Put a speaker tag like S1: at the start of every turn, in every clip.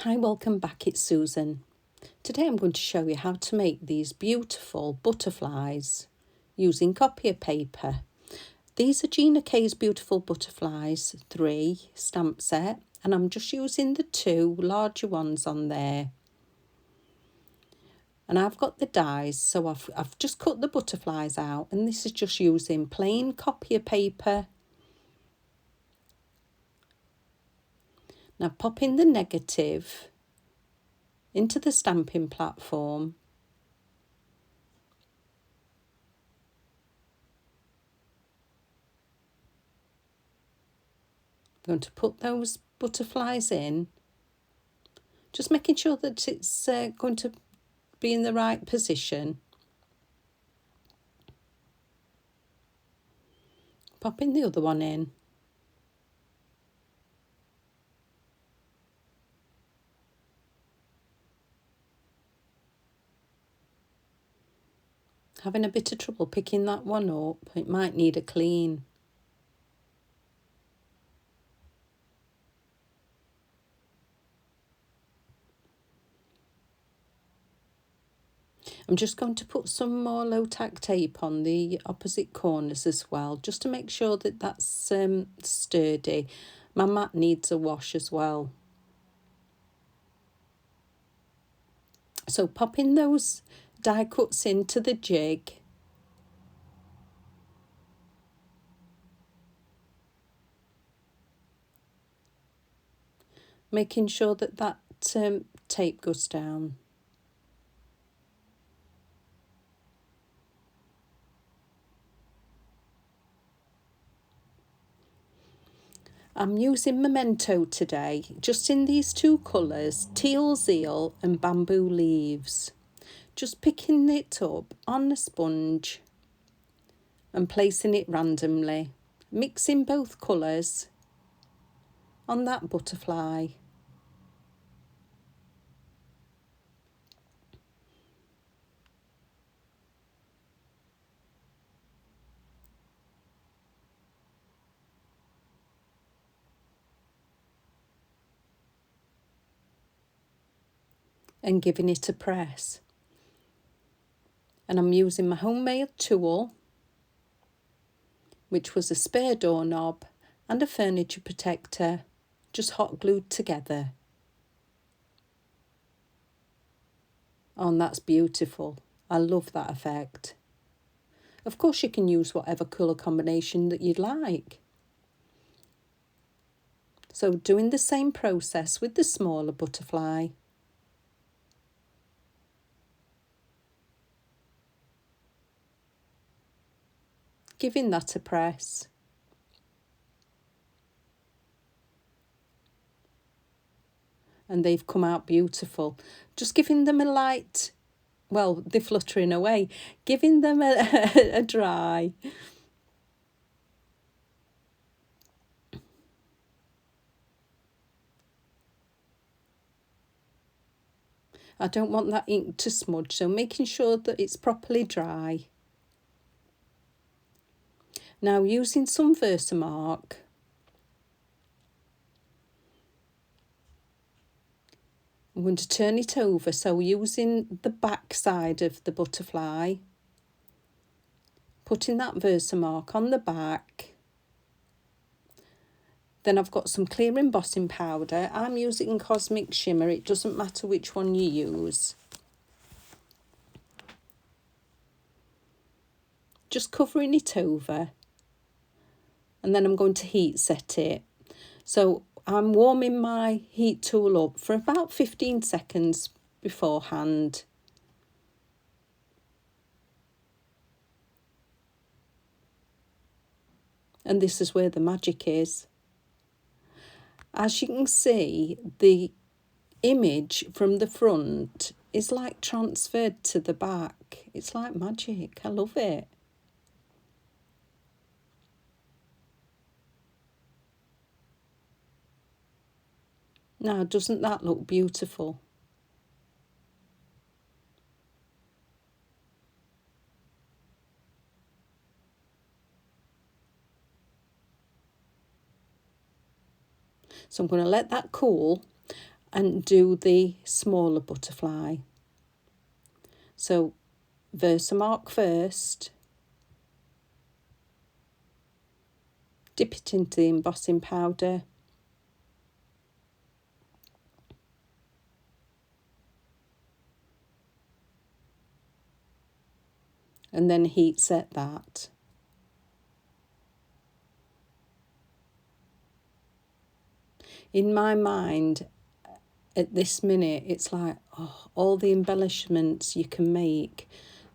S1: Hi, welcome back, it's Susan. Today I'm going to show you how to make these beautiful butterflies using copier paper. These are Gina K's Beautiful Butterflies 3 stamp set, and I'm just using the 2 larger ones on there. And I've got the dies, so I've just cut the butterflies out, and this is just using plain copier paper. Now pop in the negative into the stamping platform. I'm going to put those butterflies in, just making sure that it's going to be in the right position. Popping the other one in. Having a bit of trouble picking that one up, it might need a clean. I'm just going to put some more low tack tape on the opposite corners as well, just to make sure that that's sturdy. My mat needs a wash as well. So popping those die cuts into the jig. Making sure that tape goes down. I'm using Momento today, just in these 2 colours, Teal, Zeal and Bamboo Leaves. Just picking it up on a sponge and placing it randomly, mixing both colours on that butterfly. And giving it a press. And I'm using my homemade tool, which was a spare doorknob and a furniture protector, just hot glued together. Oh, and that's beautiful. I love that effect. Of course, you can use whatever colour combination that you'd like. So doing the same process with the smaller butterfly. Giving that a press. And they've come out beautiful. Just giving them a light, well, they're fluttering away, giving them a dry. I don't want that ink to smudge, so making sure that it's properly dry. Now using some Versamark, I'm going to turn it over, so using the back side of the butterfly, putting that Versamark on the back. Then I've got some clear embossing powder. I'm using Cosmic Shimmer, it doesn't matter which one you use. Just covering it over. And then I'm going to heat set it. So I'm warming my heat tool up for about 15 seconds beforehand. And this is where the magic is. As you can see, the image from the front is like transferred to the back. It's like magic. I love it. Now, doesn't that look beautiful? So I'm going to let that cool. and do the smaller butterfly. So Versamark first, dip it into the embossing powder, and then heat set that. In my mind, at this minute, it's like, oh, all the embellishments you can make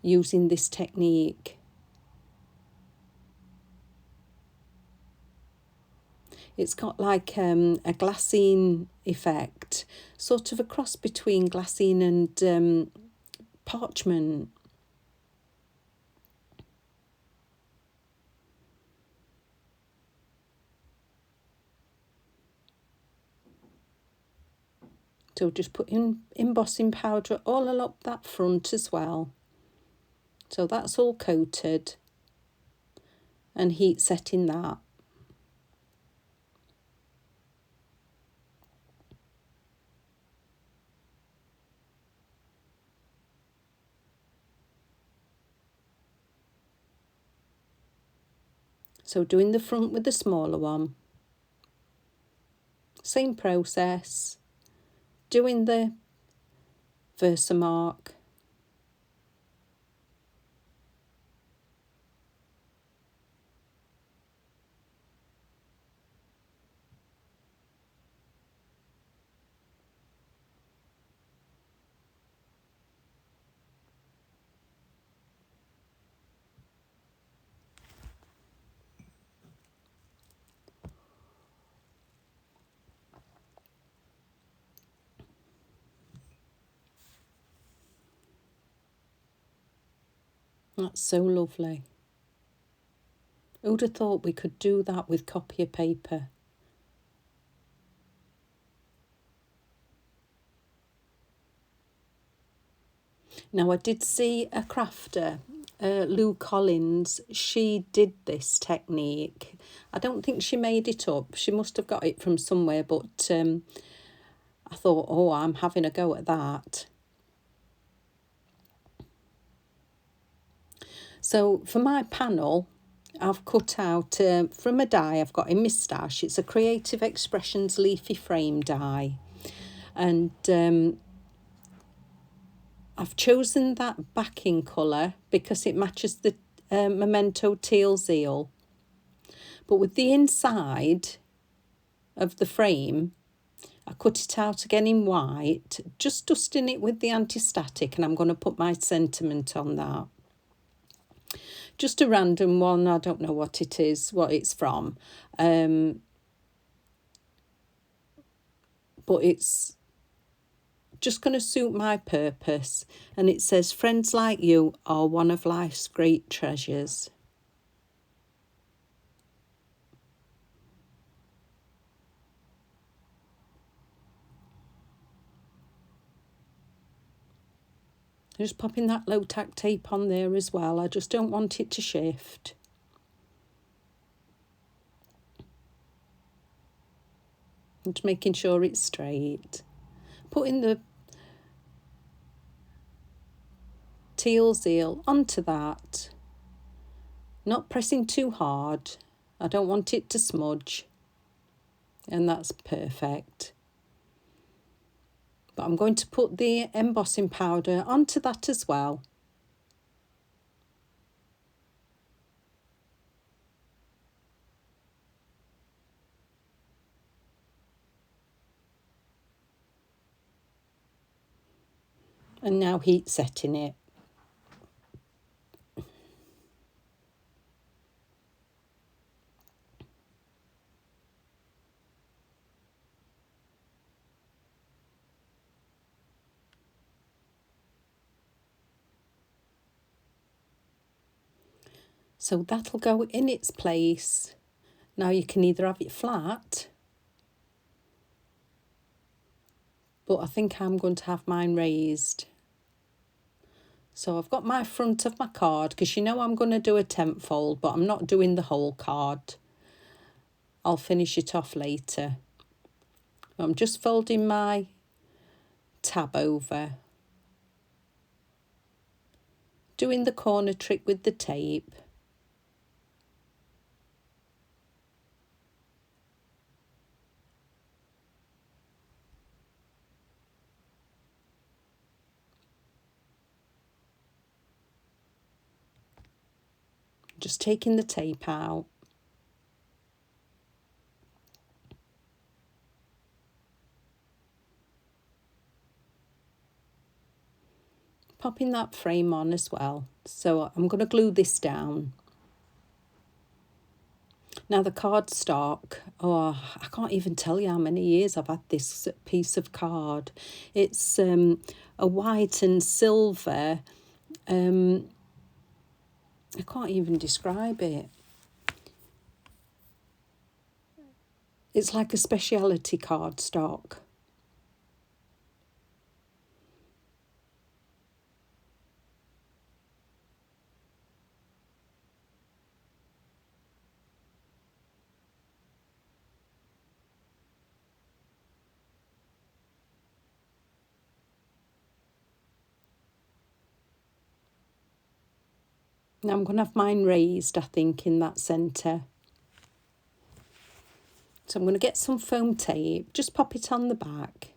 S1: using this technique. It's got like a glassine effect, sort of a cross between glassine and parchment. So just put in embossing powder all along that front as well. So that's all coated, and heat setting that. So doing the front with the smaller one. Same process. Doing the Versamark. That's so lovely. Who'd have thought we could do that with copy paper? Now, I did see a crafter, Lou Collins. She did this technique. I don't think she made it up. She must have got it from somewhere, but I thought, oh, I'm having a go at that. So for my panel, I've cut out from a die I've got in my stash. It's a Creative Expressions Leafy frame die. And I've chosen that backing colour because it matches the Momento Teal Zeal. But with the inside of the frame, I cut it out again in white, just dusting it with the anti-static, and I'm going to put my sentiment on that. Just a random one, I don't know what it is, what it's from. But it's just going to suit my purpose. And it says, friends like you are one of life's great treasures. Just popping that low tack tape on there as well. I just don't want it to shift. And making sure it's straight. Putting the Teal Zeal onto that. Not pressing too hard. I don't want it to smudge. And that's perfect. But I'm going to put the embossing powder onto that as well. And now heat setting it. So that'll go in its place. Now you can either have it flat, but I think I'm going to have mine raised. So I've got my front of my card, because you know I'm going to do a tent fold, but I'm not doing the whole card. I'll finish it off later. I'm just folding my tab over. Doing the corner trick with the tape. Just taking the tape out. Popping that frame on as well. So I'm going to glue this down. Now the cardstock, oh, I can't even tell you how many years I've had this piece of card. It's a white and silver. I can't even describe it. It's like a speciality cardstock. Now I'm going to have mine raised, I think, in that centre. So I'm going to get some foam tape, just pop it on the back.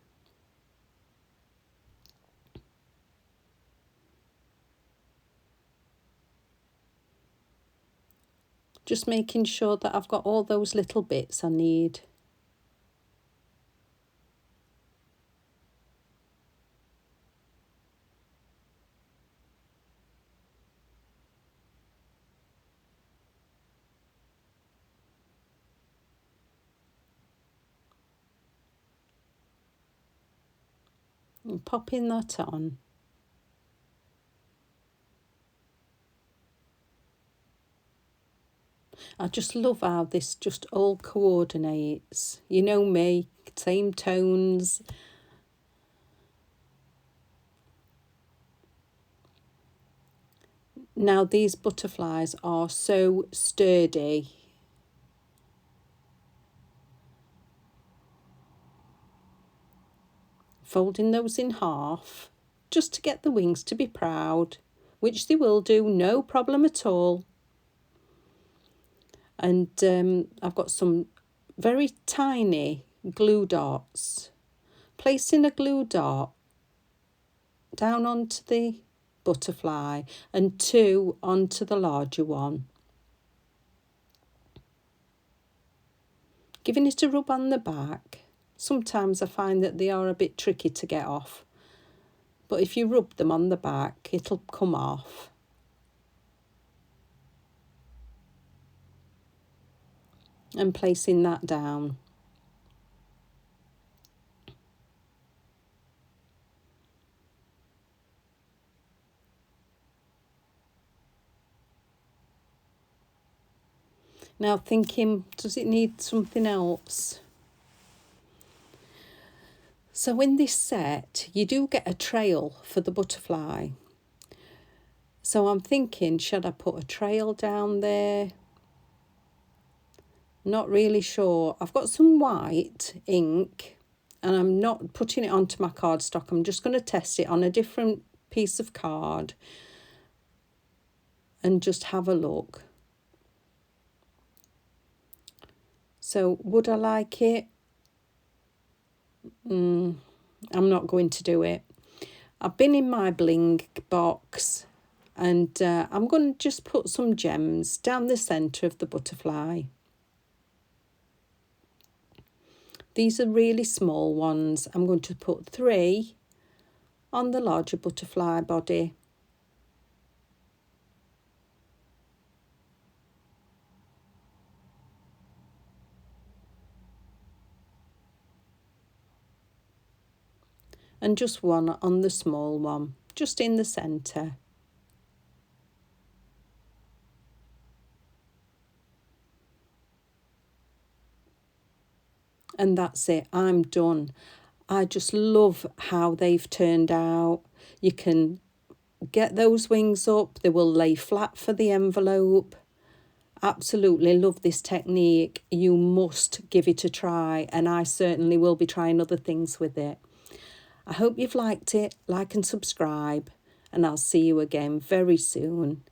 S1: Just making sure that I've got all those little bits I need. And popping that on. I just love how this just all coordinates. You know me, same tones. Now these butterflies are so sturdy. Folding those in half, just to get the wings to be proud, which they will do, no problem at all. And I've got some very tiny glue dots. Placing a glue dot down onto the butterfly and 2 onto the larger one. Giving it a rub on the back. Sometimes I find that they are a bit tricky to get off, but if you rub them on the back, it'll come off. And placing that down. Now thinking, does it need something else? So in this set, you do get a trail for the butterfly. So I'm thinking, should I put a trail down there? Not really sure. I've got some white ink and I'm not putting it onto my cardstock. I'm just going to test it on a different piece of card and just have a look. So would I like it? I'm not going to do it. I've been in my bling box and I'm going to just put some gems down the centre of the butterfly. These are really small ones. I'm going to put 3 on the larger butterfly body. And just 1 on the small one, just in the centre. And that's it, I'm done. I just love how they've turned out. You can get those wings up, they will lay flat for the envelope. Absolutely love this technique. You must give it a try, and I certainly will be trying other things with it. I hope you've liked it. Like and subscribe, and I'll see you again very soon.